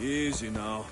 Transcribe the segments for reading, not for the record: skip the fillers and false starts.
Easy now.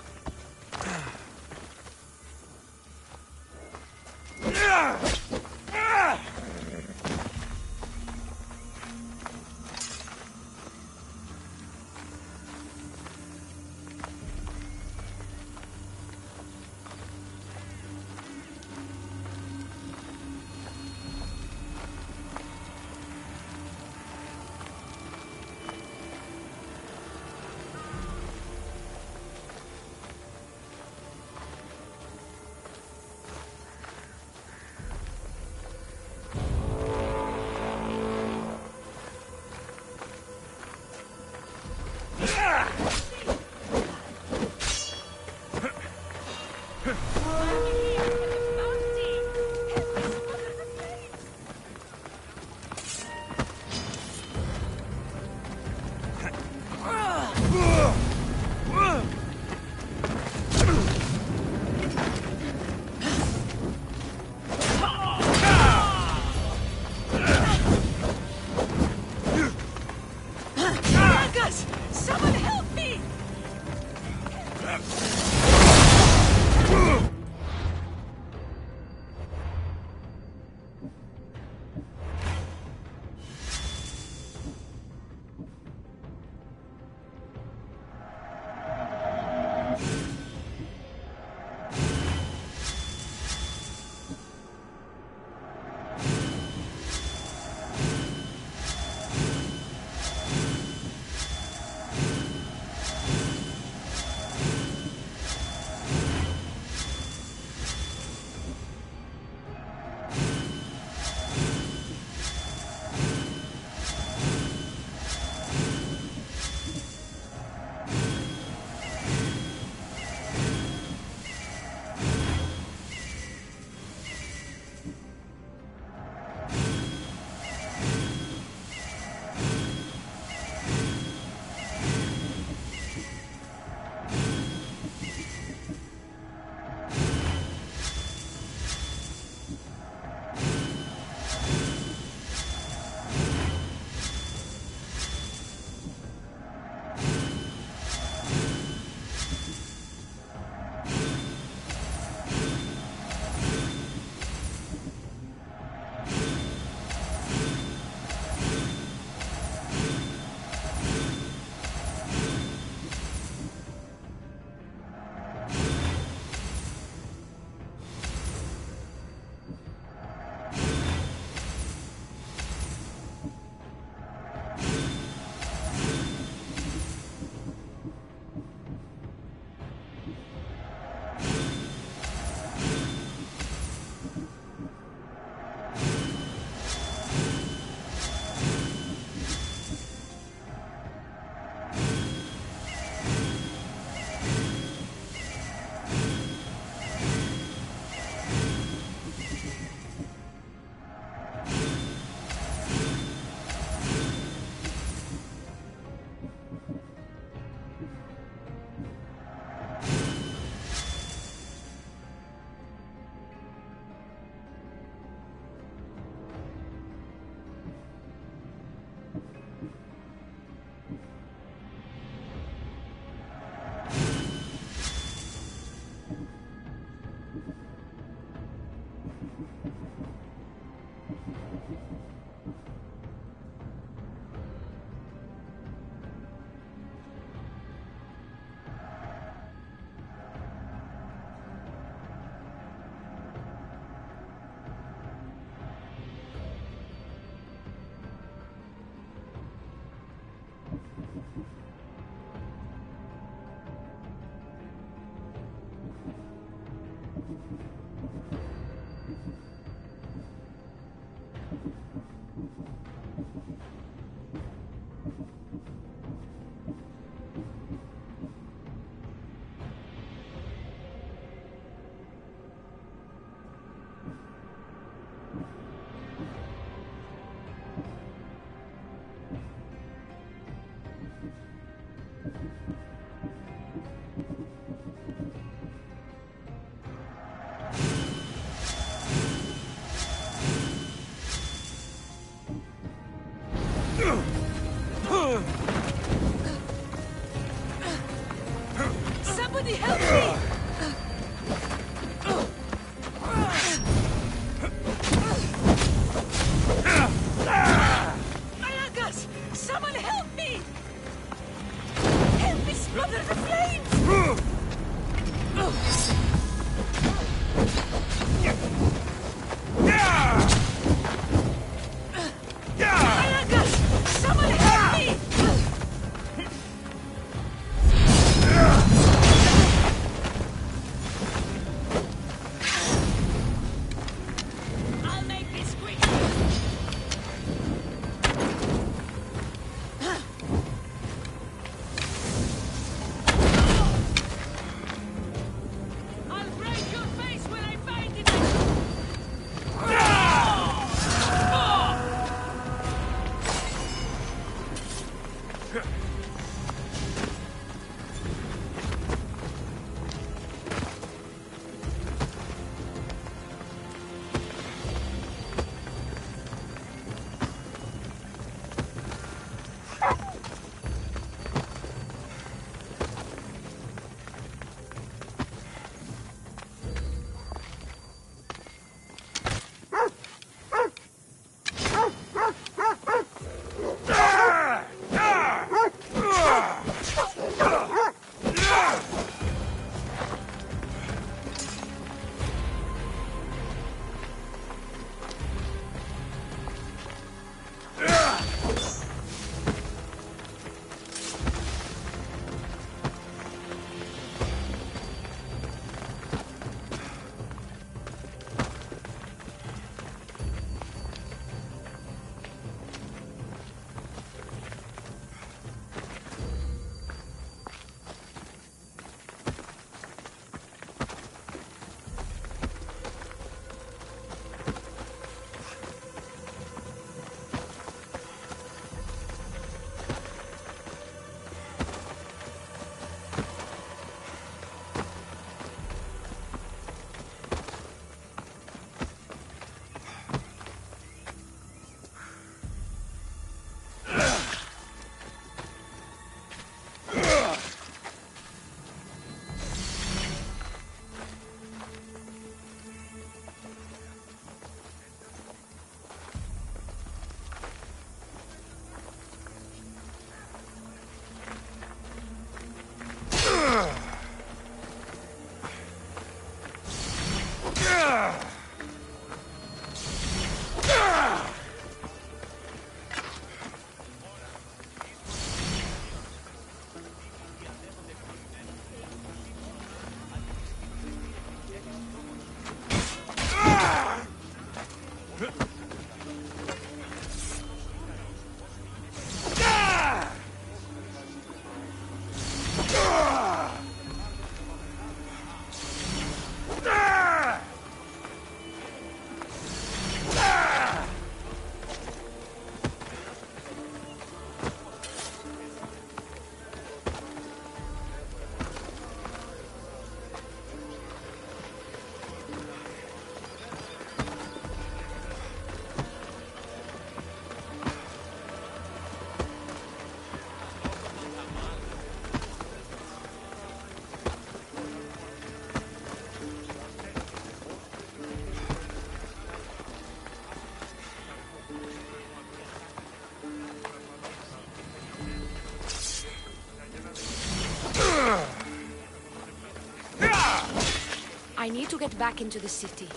to get back into the city.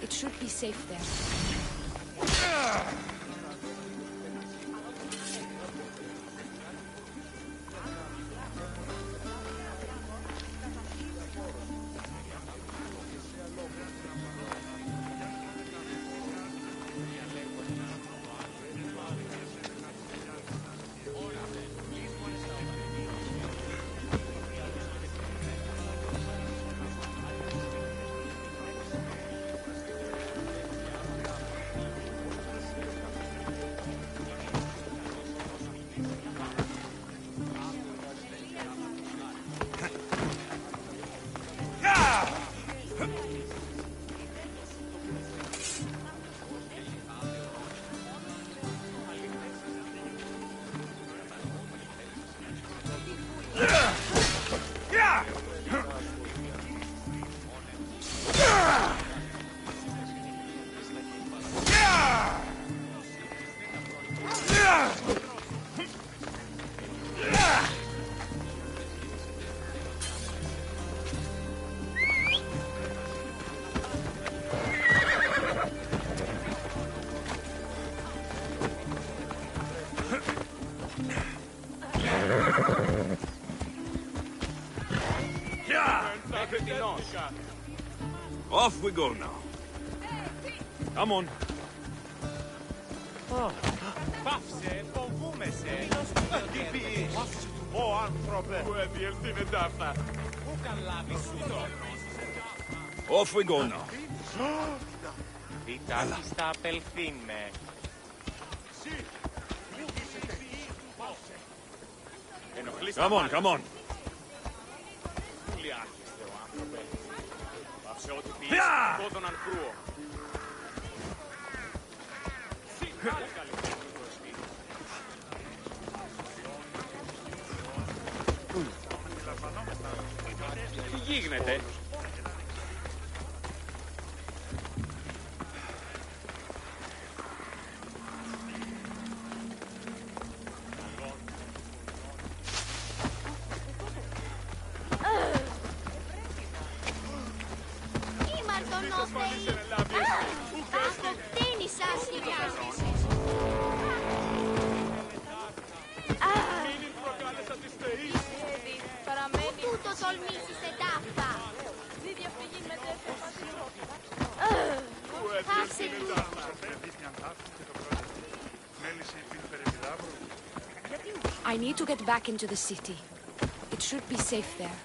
It should be safe there. Off we go now. Come on. Πάψε, φοβούμεσαι. Τι πεις. Ω άνθρωπε. Που έδιελθύνε ταύτα. Πού καλάβεις σου το. Off we go now. Τι τάχεις θα απελθύνε. Come on, come on. Πούλοι άρχιστε ο άνθρωπε. Πάψε ό,τι πεις. Κόδωναν κρούω. Τι γίνεται. I need to get back into the city. It should be safe there.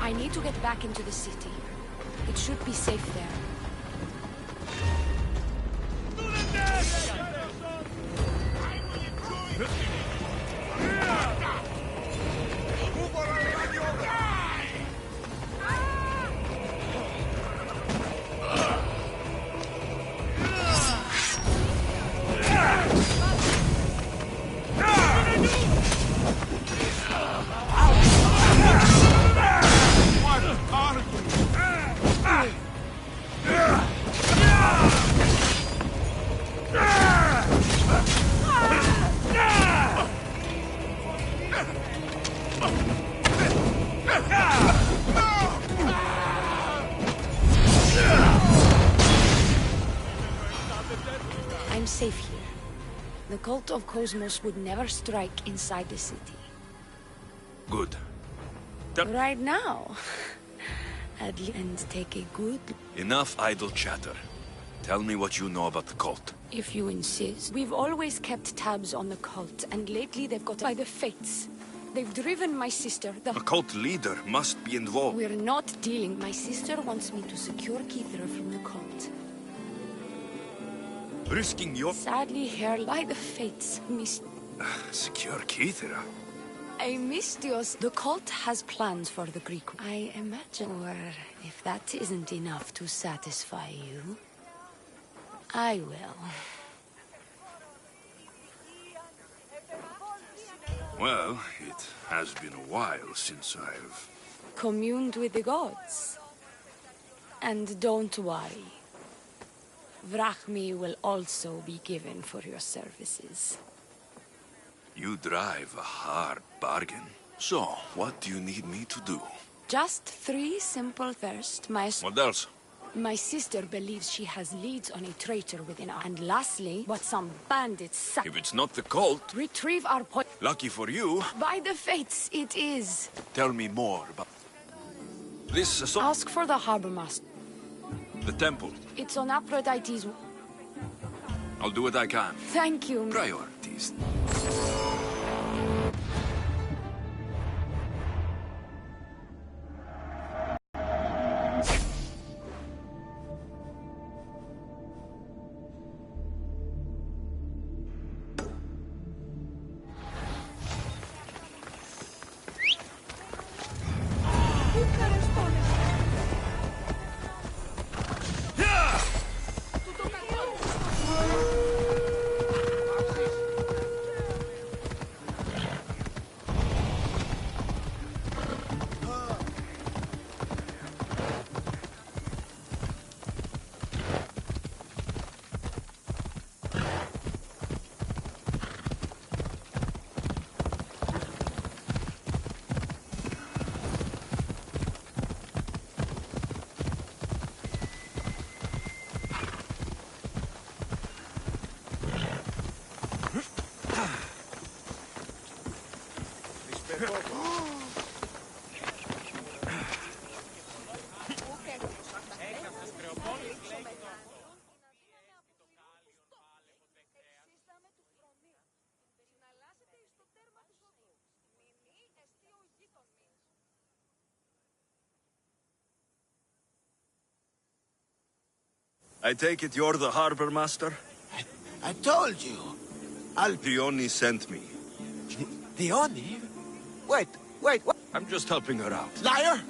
I need to get back into the city. It should be safe there. I'm safe here. The cult of Cosmos would never strike inside the city. Good. Right now. And take a good... Enough idle chatter. Tell me what you know about the cult. If you insist. We've always kept tabs on the cult, and lately they've got by the fates. They've driven my sister, A cult leader must be involved. We're not dealing. My sister wants me to secure Kithra from the cult. Risking your... Sadly, here by the fates, Secure Kithra? I missed yours. The cult has plans for the Greek. I imagine, or if that isn't enough to satisfy you, I will. Well, it has been a while since I've... Communed with the gods. And don't worry. Vrachmi will also be given for your services. You drive a hard bargain. So, what do you need me to do? Just 3 simple first. What else? My sister believes she has leads on a traitor within our... And lastly, what some bandits... If it's not the cult... Retrieve our point... Lucky for you. By the fates, it is. Tell me more about... This... Ask for the harbor master. The temple. It's on Aphrodite's... I'll do what I can. Thank you. Priorities. I take it you're the harbor master? I told you. Dione sent me. Dione? Wait, what? I'm just helping her out. Liar!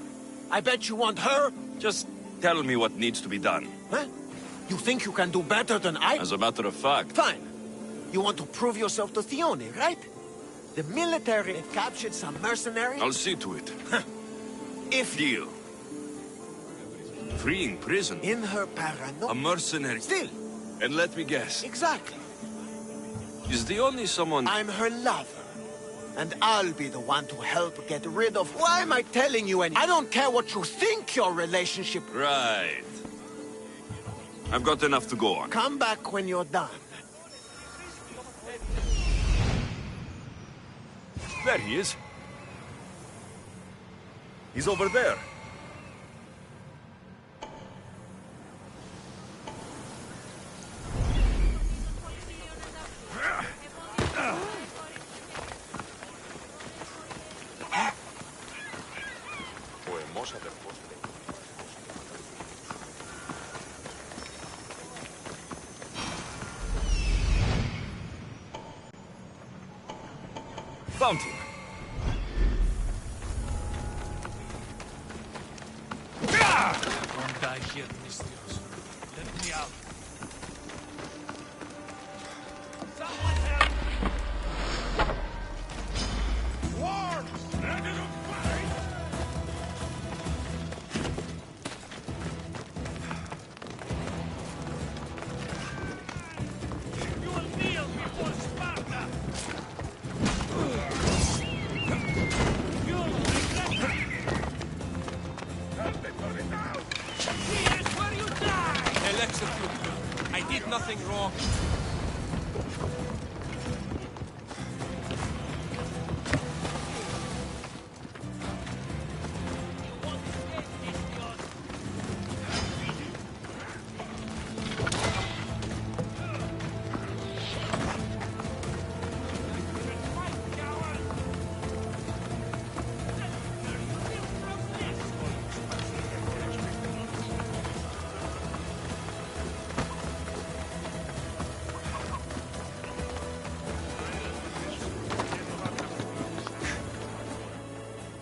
I bet you want her. Just tell me what needs to be done. Huh? You think you can do better than I? As a matter of fact. Fine. You want to prove yourself to Thione, right? The military have captured some mercenaries. I'll see to it. If Deal. Freeing prison. in her paranoia. A mercenary. Still, And let me guess. exactly. Is the only someone... I'm her lover. And I'll be the one to help get rid of... Why am I telling you I don't care what you think your relationship... Right. I've got enough to go on. Come back when you're done. There he is. He's over there. Found him. Don't die here, Mistios. Let me out. Someone help! War! Ready to fight! You will kneel before Sparta! You'll regret it! Here's where you die! They'll execute you. I did nothing wrong.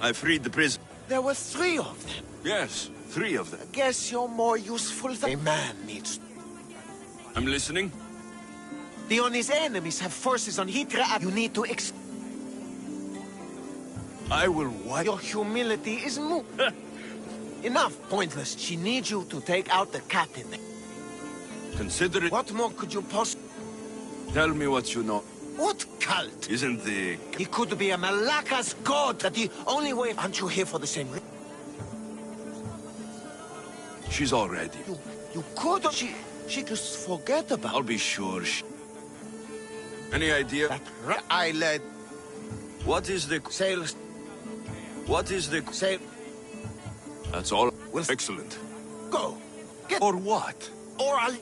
I freed the prison. There were 3 of them. Yes, 3 of them. Guess you're more useful than a man needs. I'm listening. Dion's enemies have forces on Hydra. You need to I will wipe. Your humility is Enough, pointless. She needs you to take out the captain. Consider it. What more could you possibly... Tell me what you know. What cult? Isn't the... He could be a Malaka's god. That the only way... Aren't you here for the same reason? She's all ready. You could... She just forget about... I'll be sure Any idea? That I led... What is the... Sailors... What is the... Sail... That's all. Well, excellent. Go. Get... Or what? Or I'll...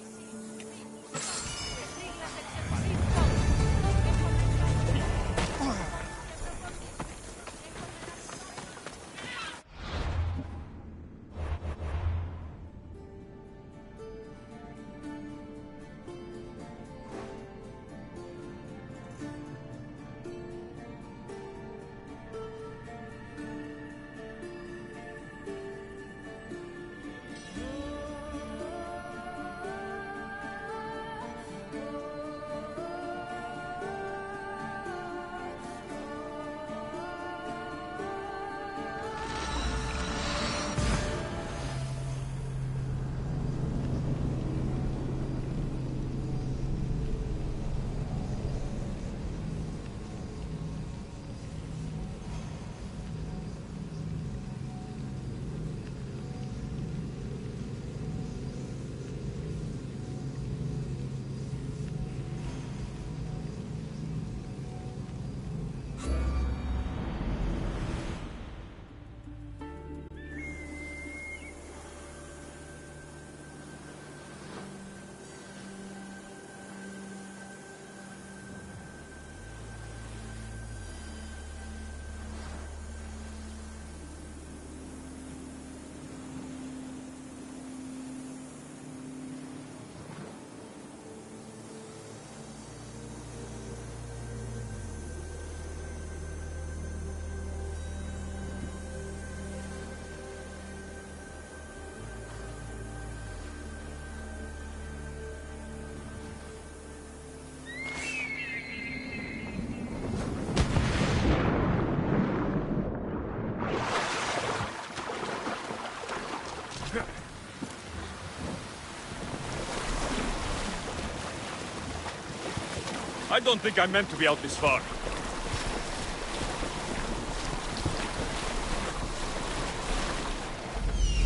I don't think I meant to be out this far.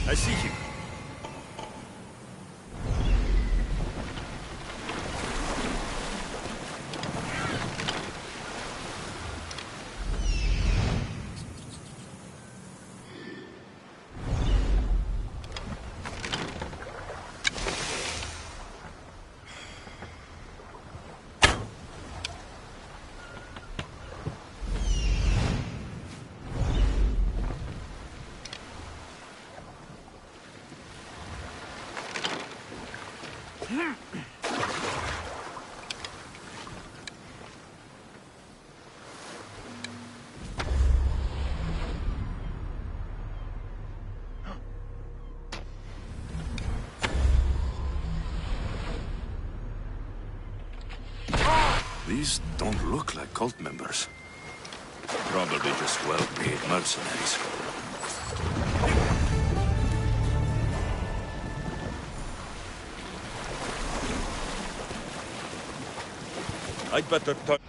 I see him. These don't look like cult members. Probably just well-paid mercenaries. I'd better turn.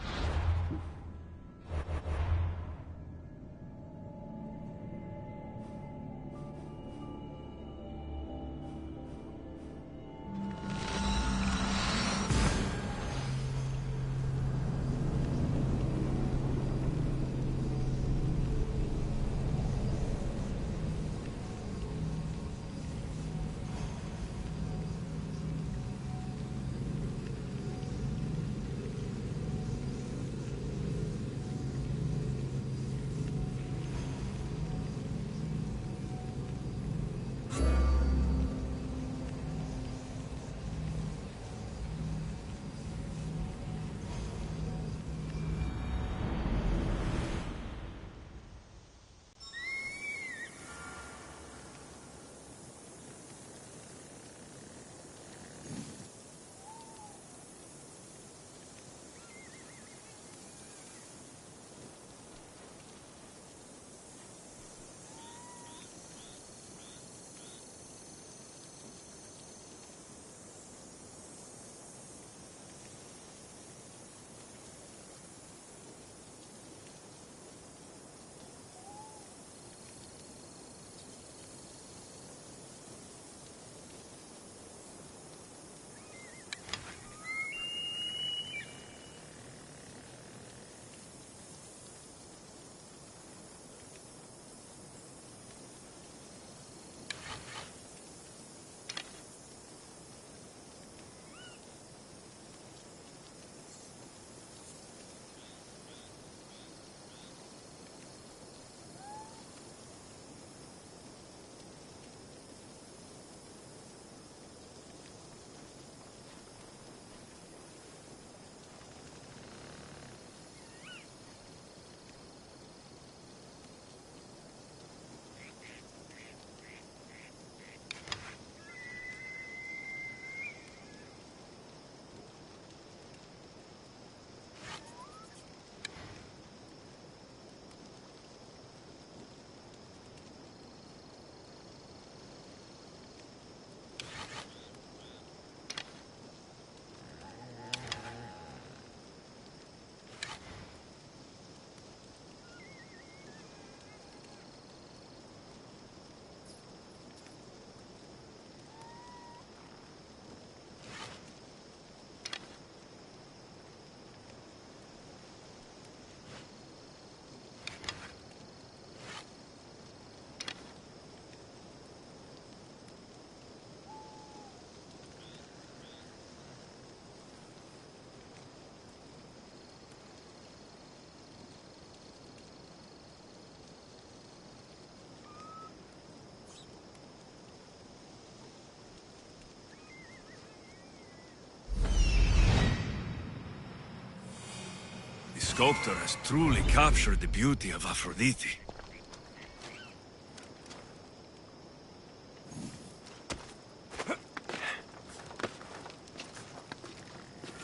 The sculptor has truly captured the beauty of Aphrodite.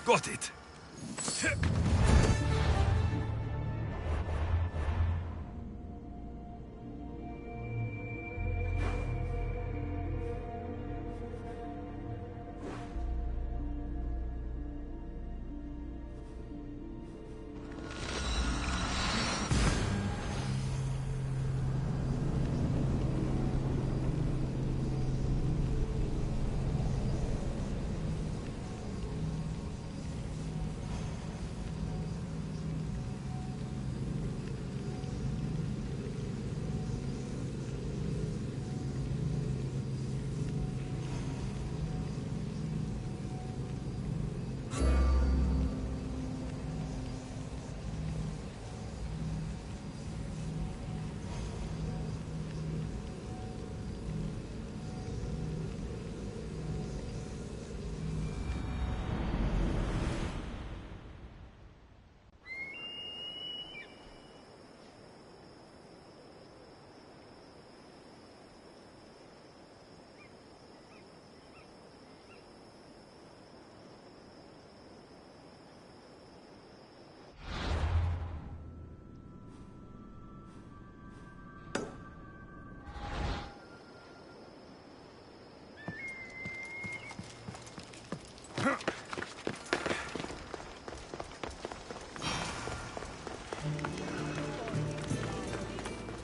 Got it!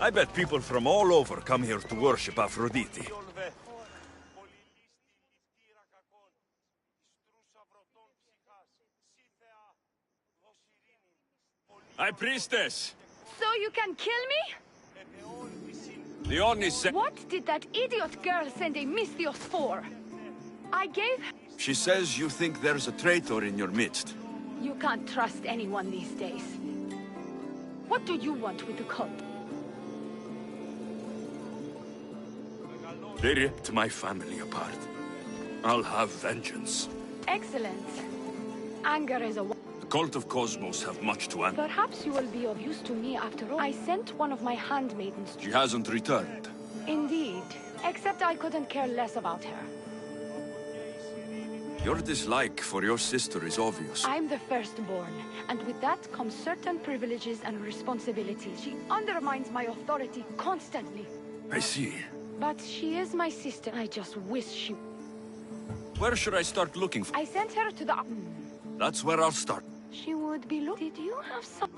I bet people from all over come here to worship Aphrodite. High Priestess! So you can kill me? Leonis said... What did that idiot girl send a Misthios for? I gave... She says you think there's a traitor in your midst. You can't trust anyone these days. What do you want with the cult? They ripped my family apart. I'll have vengeance. Excellent. Anger is a... The cult of Cosmos have much to answer. Perhaps you will be of use to me after all. I sent one of my handmaidens. She hasn't returned. Indeed. Except I couldn't care less about her. Your dislike for your sister is obvious. I'm the firstborn, and with that comes certain privileges and responsibilities. She undermines my authority constantly. I see. But she is my sister. I just wish she... Where should I start looking for? I sent her to the... That's where I'll start. She would be Did you have some...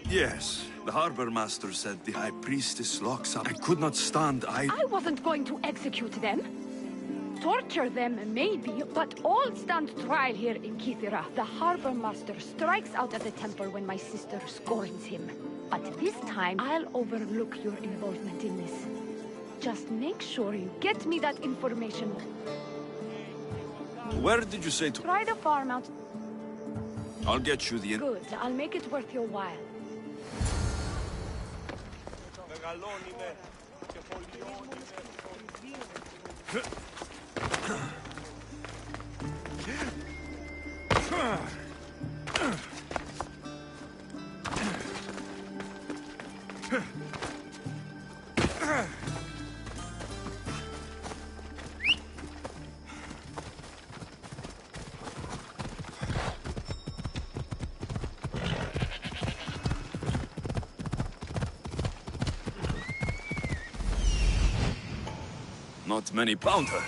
Yes. The harbor master said the high priestess locks up. I could not stand. I wasn't going to execute them. Torture them, maybe, but all stand trial here in Kythera. The harbor master strikes out at the temple when my sister scorns him. But this time, I'll overlook your involvement in this. Just make sure you get me that information. Where did you say to... Try the farm out. I'll get you the... Good. I'll make it worth your while. Not many pounder.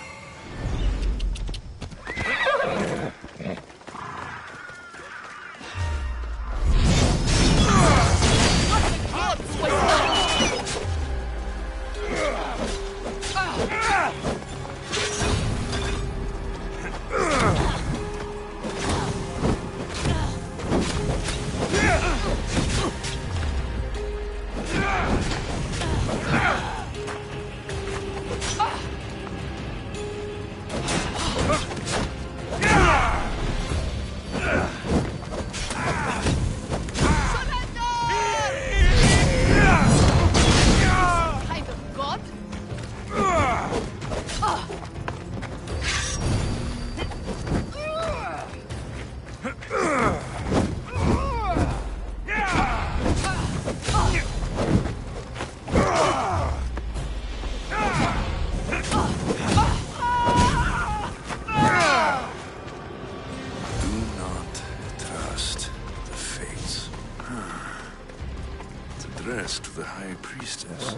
To the High Priestess.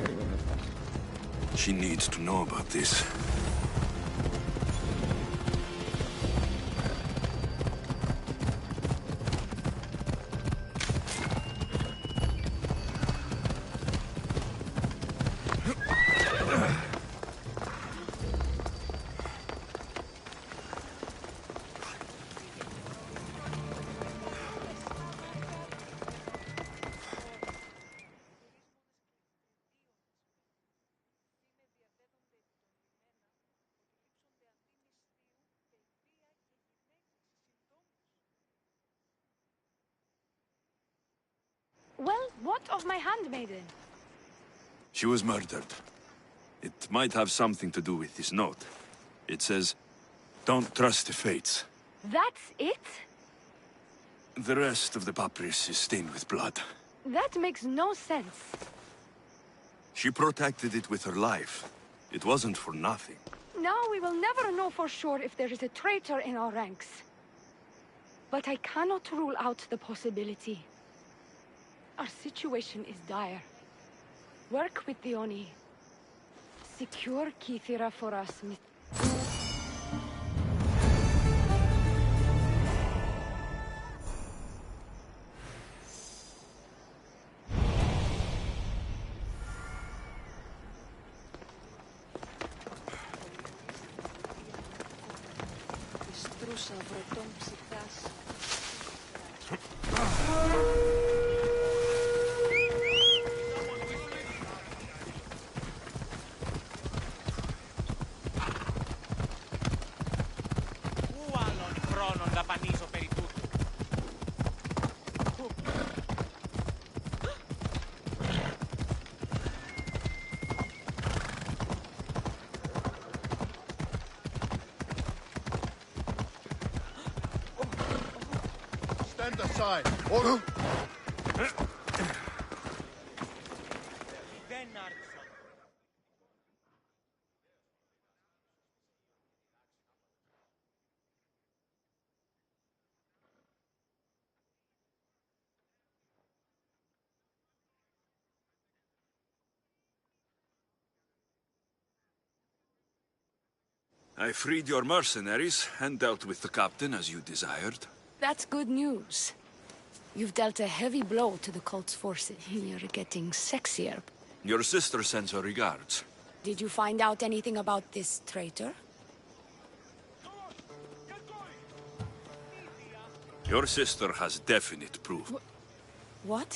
She needs to know about this. Well, what of my handmaiden? She was murdered. It might have something to do with this note. It says, "Don't trust the fates." That's it? The rest of the papyrus is stained with blood. That makes no sense. She protected it with her life. It wasn't for nothing. Now we will never know for sure if there is a traitor in our ranks. But I cannot rule out the possibility. Our situation is dire. Work with the Oni. Secure Kythera for us, μπορούσα να βρω τον ψυχάς. Πού άλλον χρόνον δαπανίζω περί τούτου. Stand aside. Or... Δεν άρχισα. I freed your mercenaries and dealt with the captain as you desired. That's good news. You've dealt a heavy blow to the cult's forces. You're getting sexier. Your sister sends her regards. Did you find out anything about this traitor? Your sister has definite proof. What?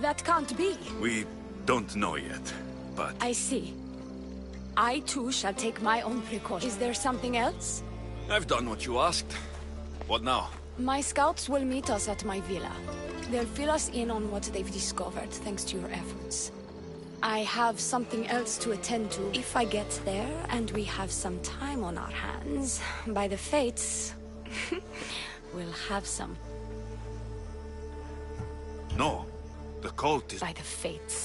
That can't be. We don't know yet, but... I see. I too shall take my own precautions. Is there something else? I've done what you asked. What now? My scouts will meet us at my villa. They'll fill us in on what they've discovered, thanks to your efforts. I have something else to attend to. If I get there, and we have some time on our hands, by the fates, we'll have some. No. The cult is... By the fates.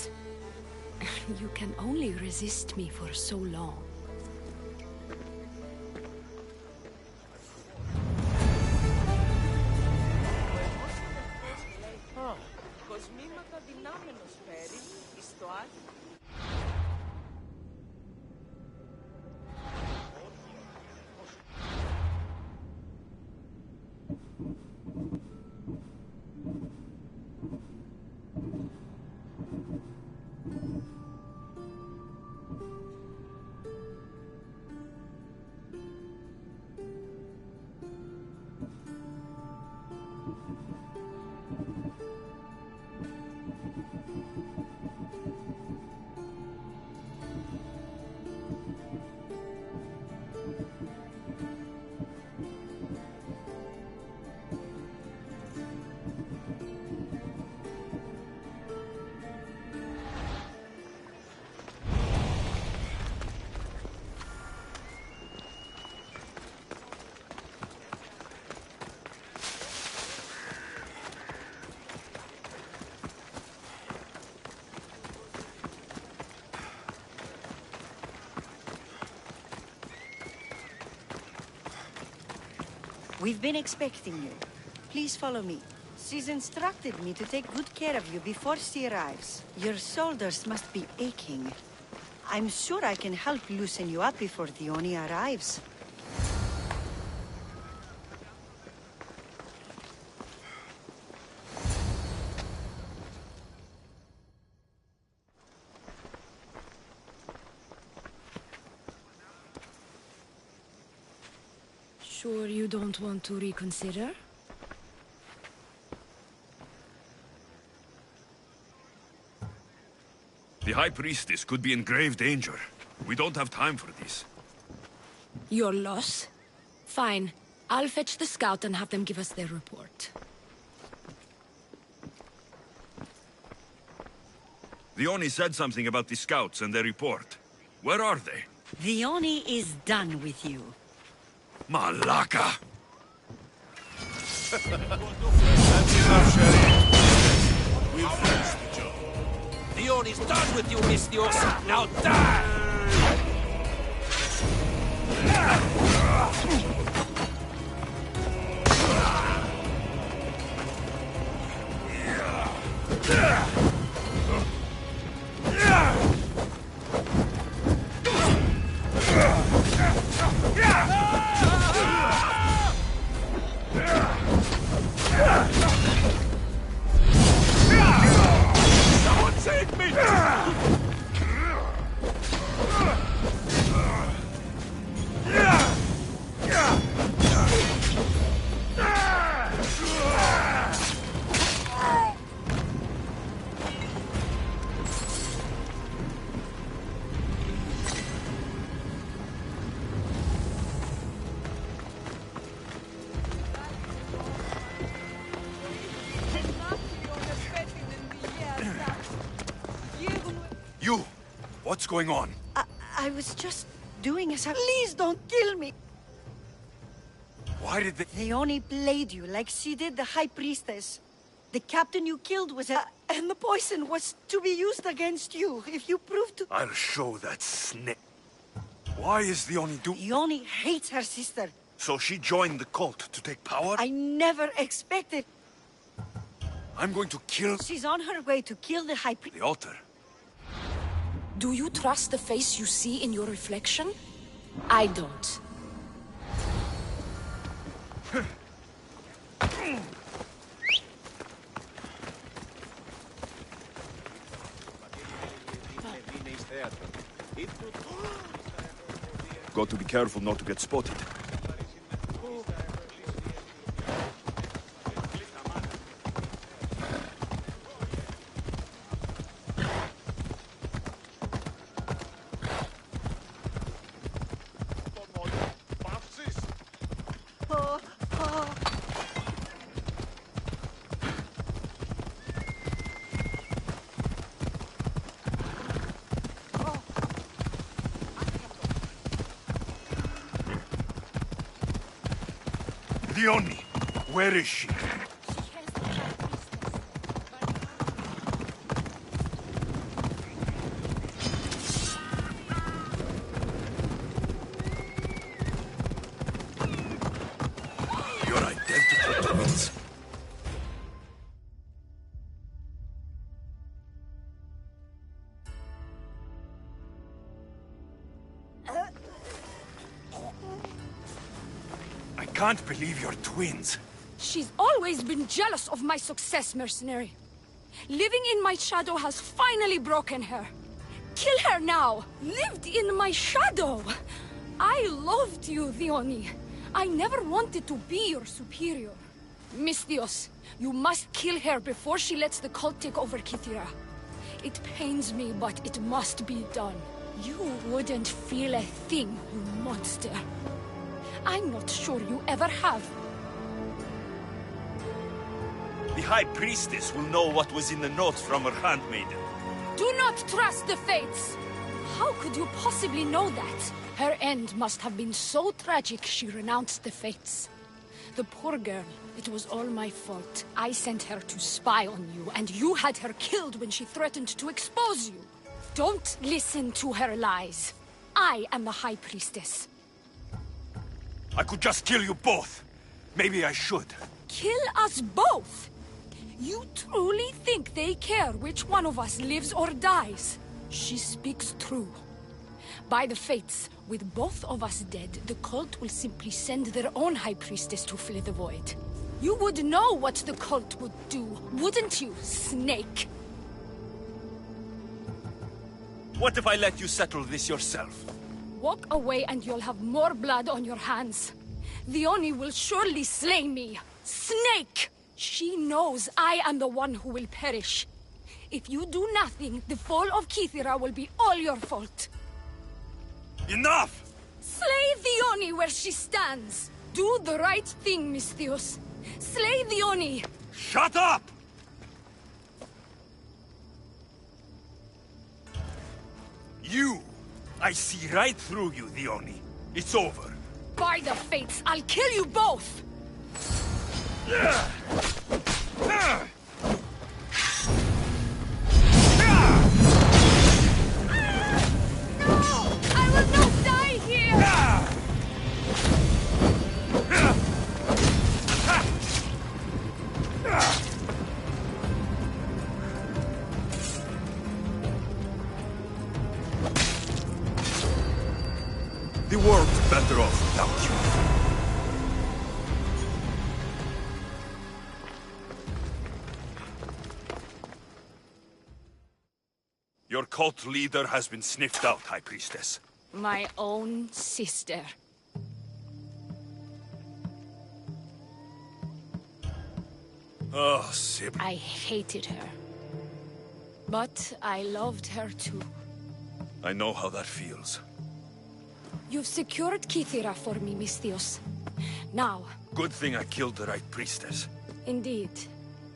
You can only resist me for so long. Κοσμήματα δυνάμενος φέρει, εις το άδειο. We've been expecting you. Please follow me. She's instructed me to take good care of you before she arrives. Your shoulders must be aching. I'm sure I can help loosen you up before the Oni arrives. Sure you don't want to reconsider? The High Priestess could be in grave danger. We don't have time for this. Your loss? Fine. I'll fetch the scout and have them give us their report. The Oni said something about the scouts and their report. Where are they? The Oni is done with you. Malaka! That's enough, Sherry. We've finished the job. The Oni's done with you, Mistios. Now die! Someone save me! You! What's going on? I was just doing as I... Please don't kill me! Why did they... Leonie played you like she did the High Priestess. The captain you killed was a... And the poison was to be used against you if you proved to... I'll show that snake. Why is Leonie Leonie hates her sister. So she joined the cult to take power? I never expected... I'm going to kill... She's on her way to kill the High Priest. the altar. Do you trust the face you see in your reflection? I don't. Got to be careful not to get spotted. Leonie, where is she? Your identical twins. I can't believe you're twins. She's always been jealous of my success, mercenary. Living in my shadow has finally broken her. Kill her now! Lived in my shadow! I loved you, Leonie. I never wanted to be your superior. Misthios, you must kill her before she lets the cult take over Kythera. It pains me, but it must be done. You wouldn't feel a thing, you monster. I'm not sure you ever have. The High Priestess will know what was in the notes from her handmaiden. Do not trust the fates! How could you possibly know that? Her end must have been so tragic she renounced the fates. The poor girl, it was all my fault. I sent her to spy on you, and you had her killed when she threatened to expose you. Don't listen to her lies. I am the High Priestess. I could just kill you both. Maybe I should. Kill us both? You truly think they care which one of us lives or dies? She speaks true. By the fates, with both of us dead, the cult will simply send their own High Priestess to fill the void. You would know what the cult would do, wouldn't you, Snake? What if I let you settle this yourself? Walk away and you'll have more blood on your hands. Leonie will surely slay me. Snake! She knows I am the one who will perish. If you do nothing, the fall of Kythera will be all your fault. Enough! Slay Leonie where she stands. Do the right thing, Misthios. Slay Leonie. Shut up! You! I see right through you, Leonie. It's over. By the fates, I'll kill you both! I will not die here! The world's better off without you. Your cult leader has been sniffed out, High Priestess. My own sister. Oh, Sib. I hated her. But I loved her too. I know how that feels. You've secured Kythera for me, Misthios. Now, Good thing I killed the right priestess. indeed.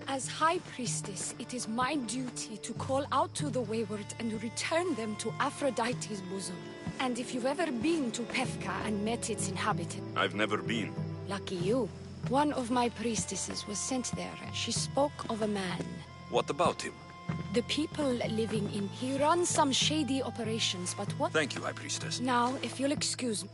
As High Priestess, it is my duty to call out to the wayward and return them to Aphrodite's bosom. And if you've ever been to Pefka and met its inhabitant... I've never been. Lucky you. One of my priestesses was sent there. She spoke of a man. What about him? The people living in... He runs some shady operations, but what... Thank you, High Priestess. Now, if you'll excuse me...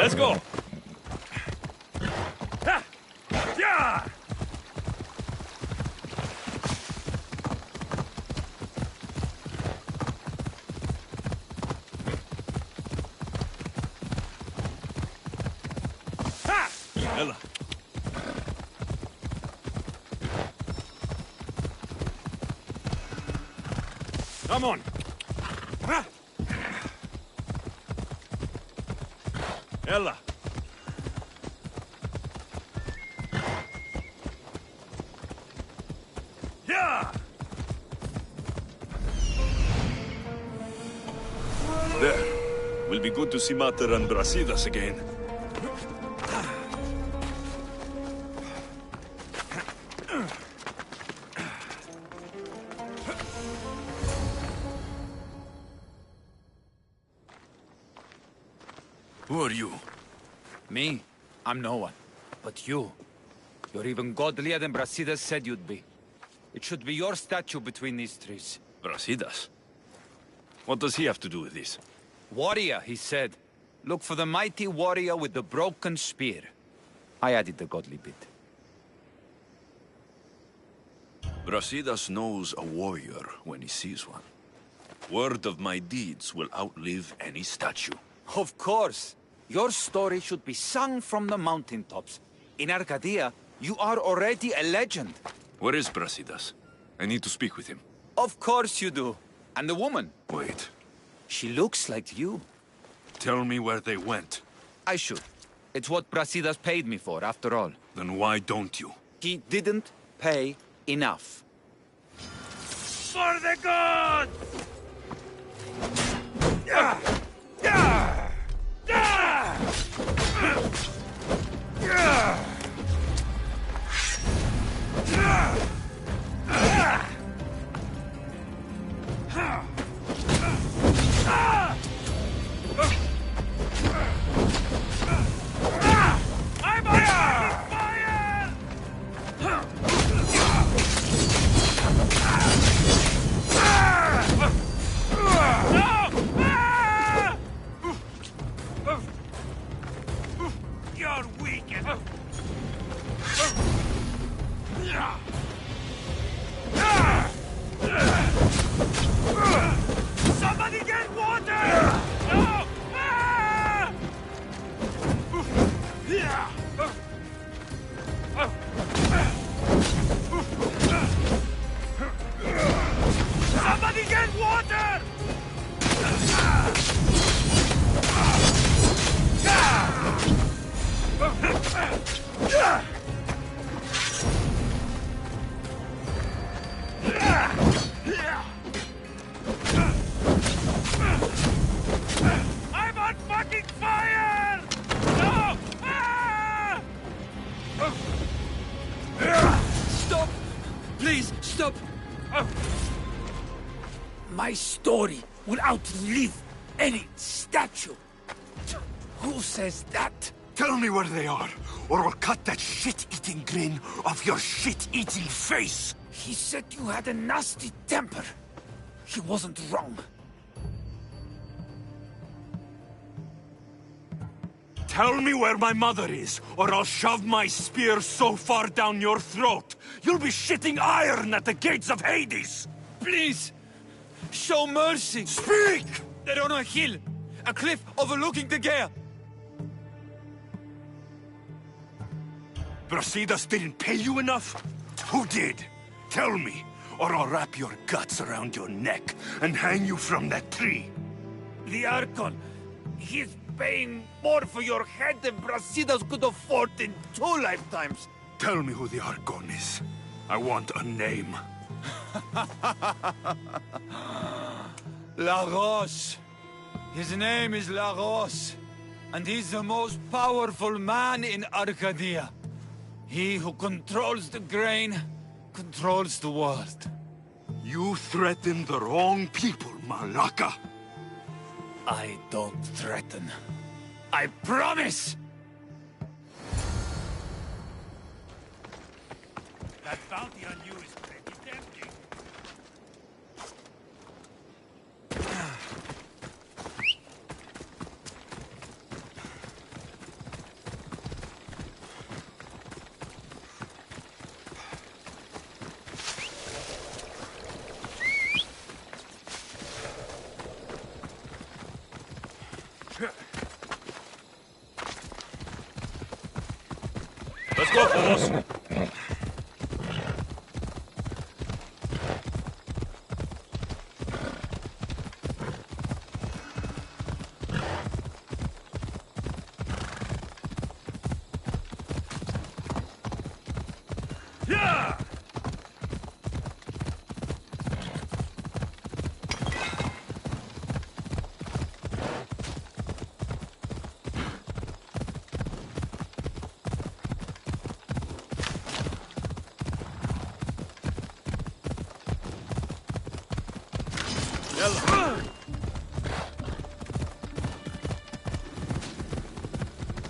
Let's go! Ha! Yeah! Ha! Ella. Come on! Ha! Ella! Yeah! There. Will be good to see Mater and Brasidas again. Who are you? Me? I'm no one. But you. You're even godlier than Brasidas said you'd be. It should be your statue between these trees. Brasidas? What does he have to do with this? Warrior, he said. Look for the mighty warrior with the broken spear. I added the godly bit. Brasidas knows a warrior when he sees one. Word of my deeds will outlive any statue. Of course. Your story should be sung from the mountaintops. In Arcadia, you are already a legend. Where is Brasidas? I need to speak with him. Of course you do. And the woman? Wait. She looks like you. Tell me where they went. I should. It's what Brasidas paid me for, after all. Then why don't you? He didn't pay enough. For the gods! Yeah! Yeah! Yeah! Yeah! I'm on fire! You're weak and... Somebody get water! No! Somebody get water! I'm on fucking fire! No! Stop! Please, stop! My story will outlive any statue. Who says that? Tell me where they are, or I'll cut that shit-eating grin off your shit-eating face! He said you had a nasty temper. He wasn't wrong. Tell me where my mother is, or I'll shove my spear so far down your throat, you'll be shitting iron at the gates of Hades! Please! Show mercy! Speak! They're on a hill. A cliff overlooking the gale. Brasidas didn't pay you enough? Who did? Tell me, or I'll wrap your guts around your neck and hang you from that tree. The Archon. He's paying more for your head than Brasidas could afford in 2 lifetimes. Tell me who the Archon is. I want a name. Lagos. His name is Lagos. And he's the most powerful man in Arcadia. He who controls the grain, controls the world. You threatened the wrong people, Malaka. I don't threaten. I promise! That bounty on you is pretty tempting. Let's go, fellows.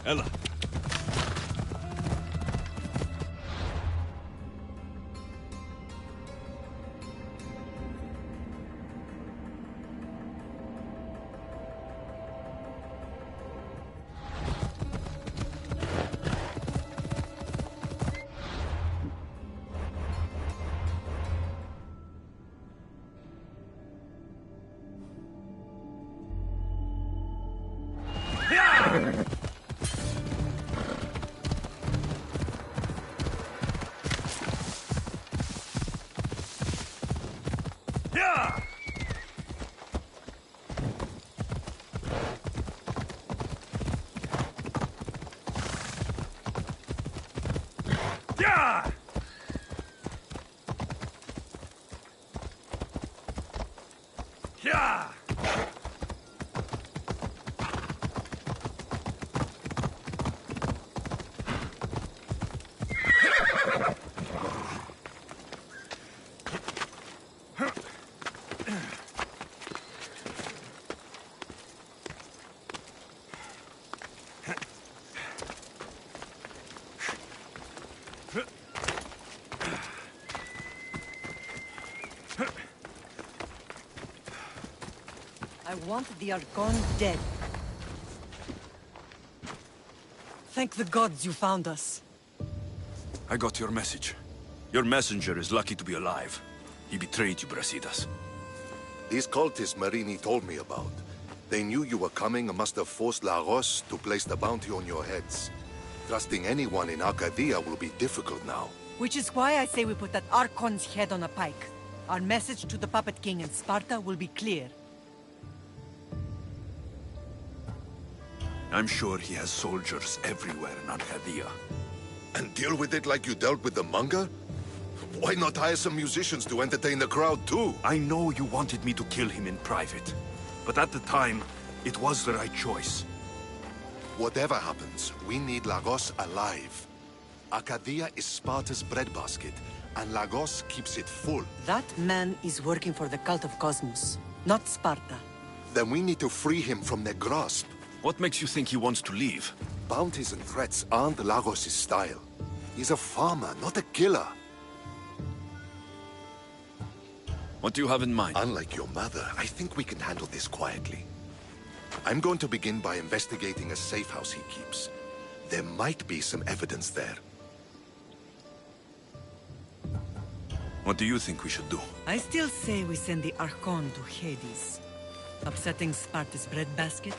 Ella. I want the Archon dead. Thank the gods you found us. I got your message. Your messenger is lucky to be alive. He betrayed you, Brasidas. These cultists Marini told me about. They knew you were coming and must have forced Lagos to place the bounty on your heads. Trusting anyone in Arcadia will be difficult now. Which is why I say we put that Archon's head on a pike. Our message to the Puppet King in Sparta will be clear. I'm sure he has soldiers everywhere in Arcadia. And deal with it like you dealt with the manga? Why not hire some musicians to entertain the crowd too? I know you wanted me to kill him in private. But at the time, it was the right choice. Whatever happens, we need Lagos alive. Arcadia is Sparta's breadbasket, and Lagos keeps it full. That man is working for the cult of Cosmos, not Sparta. Then we need to free him from their grasp. What makes you think he wants to leave? Bounties and threats aren't Lagos' style. He's a farmer, not a killer. What do you have in mind? Unlike your mother, I think we can handle this quietly. I'm going to begin by investigating a safe house he keeps. There might be some evidence there. What do you think we should do? I still say we send the Archon to Hades. Upsetting Sparta's breadbasket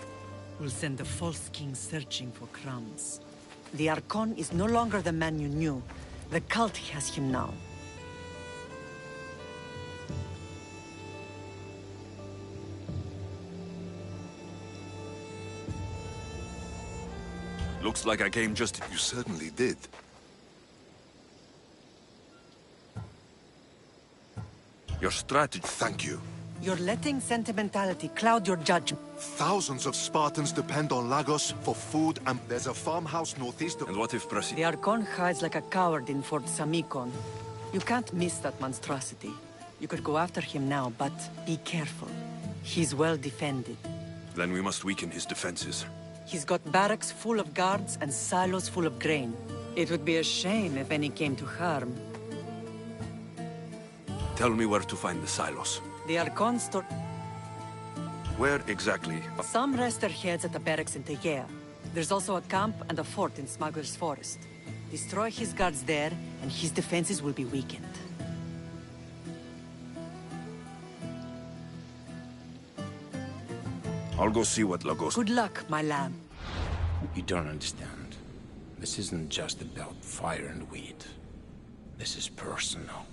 will send the false king searching for crumbs. The Archon is no longer the man you knew. The cult has him now. Looks like I came just... You certainly did. Your strategy... Thank you. You're letting sentimentality cloud your judgment. Thousands of Spartans depend on Lagos for food, and there's a farmhouse northeast of... And what if Brasidas... The Archon hides like a coward in Fort Samikon. You can't miss that monstrosity. You could go after him now, but be careful. He's well defended. Then we must weaken his defenses. He's got barracks full of guards and silos full of grain. It would be a shame if any came to harm. Tell me where to find the silos. The Archon store... Where exactly? Some rest their heads at the barracks in Tegea. There's also a camp and a fort in Smuggler's Forest. Destroy his guards there, and his defenses will be weakened. I'll go see what Lagos... Good luck, my lamb. You don't understand. This isn't just about fire and weed. This is personal.